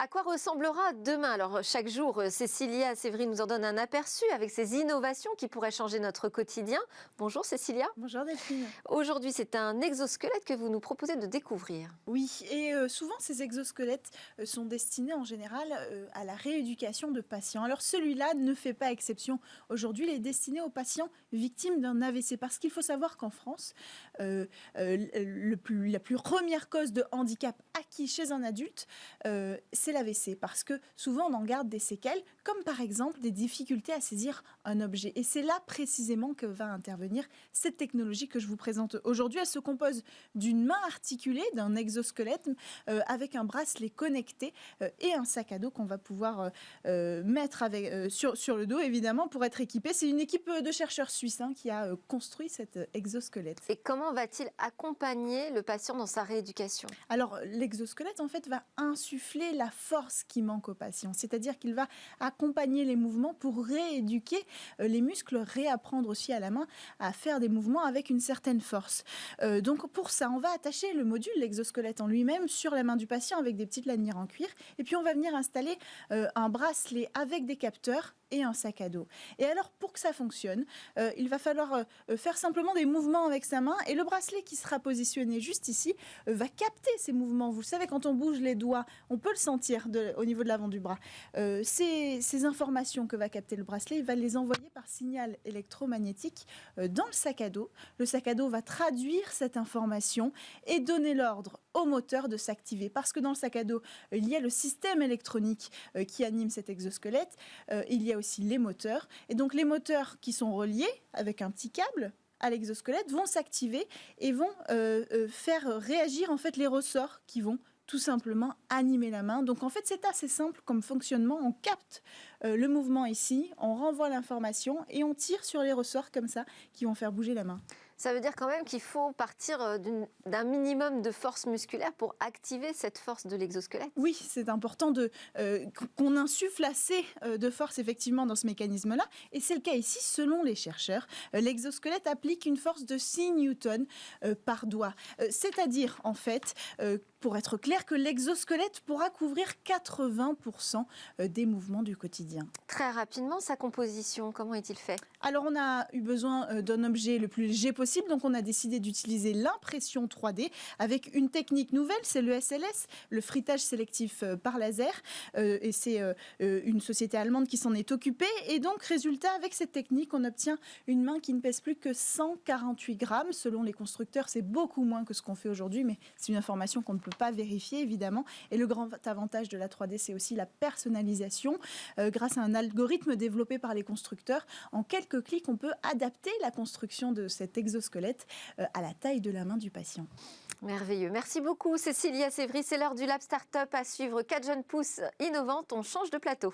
À quoi ressemblera demain? Alors, chaque jour, Cécilia Sévry nous en donne un aperçu avec ces innovations qui pourraient changer notre quotidien. Bonjour Cécilia. Bonjour Delphine. Aujourd'hui, c'est un exosquelette que vous nous proposez de découvrir. Oui, et souvent ces exosquelettes sont destinés en général à la rééducation de patients. Alors celui-là ne fait pas exception. Aujourd'hui, il est destiné aux patients victimes d'un AVC parce qu'il faut savoir qu'en France, la plus première cause de handicap acquis chez un adulte, c'est l'AVC parce que souvent on en garde des séquelles, comme par exemple des difficultés à saisir un objet. Et c'est là précisément que va intervenir cette technologie que je vous présente aujourd'hui. Elle se compose d'une main articulée, d'un exosquelette avec un bracelet connecté et un sac à dos qu'on va pouvoir mettre sur le dos, évidemment, pour être équipé. C'est une équipe de chercheurs suisses qui a construit cet exosquelette. Et comment va-t-il accompagner le patient dans sa rééducation? Alors, l'exosquelette, en fait, va insuffler la force qui manque au patient. C'est-à-dire qu'il va accompagner les mouvements pour rééduquer les muscles, réapprendre aussi à la main à faire des mouvements avec une certaine force. Donc, pour ça, on va attacher le module, l'exosquelette en lui-même, sur la main du patient avec des petites lanières en cuir. Et puis, on va venir installer un bracelet avec des capteurs et un sac à dos. Et alors, pour que ça fonctionne, il va falloir faire simplement des mouvements avec sa main et le bracelet qui sera positionné juste ici va capter ces mouvements. Vous le savez, quand on bouge les doigts, on peut le sentir au niveau de l'avant du bras. Ces informations que va capter le bracelet, il va les envoyer par signal électromagnétique dans le sac à dos. Le sac à dos va traduire cette information et donner l'ordre au moteur de s'activer. Parce que dans le sac à dos, il y a le système électronique qui anime cet exosquelette. Il y a aussi les moteurs. Et donc les moteurs qui sont reliés avec un petit câble à l'exosquelette vont s'activer et vont faire réagir en fait les ressorts qui vont tout simplement animer la main. Donc en fait c'est assez simple comme fonctionnement. On capte le mouvement ici, on renvoie l'information et on tire sur les ressorts comme ça qui vont faire bouger la main. Ça veut dire quand même qu'il faut partir d'un minimum de force musculaire pour activer cette force de l'exosquelette. Oui, c'est important qu'on insuffle assez de force effectivement dans ce mécanisme-là. Et c'est le cas ici selon les chercheurs. L'exosquelette applique une force de 6 newtons par doigt. C'est-à-dire en fait, pour être clair, que l'exosquelette pourra couvrir 80% des mouvements du quotidien. Très rapidement, sa composition, comment est-il fait? Alors on a eu besoin d'un objet le plus léger possible, donc on a décidé d'utiliser l'impression 3D avec une technique nouvelle, c'est le SLS, le frittage sélectif par laser, et c'est une société allemande qui s'en est occupée. Et donc résultat, avec cette technique, on obtient une main qui ne pèse plus que 148 grammes. Selon les constructeurs, c'est beaucoup moins que ce qu'on fait aujourd'hui, mais c'est une information qu'on ne peut pas vérifier évidemment. Et le grand avantage de la 3D, c'est aussi la personnalisation. Grâce à un algorithme développé par les constructeurs, en quelques clics, on peut adapter la construction de cet exosquelette à la taille de la main du patient. Merveilleux. Merci beaucoup Cécilia Sévry. C'est l'heure du Lab Startup à suivre. 4 jeunes pousses innovantes. On change de plateau.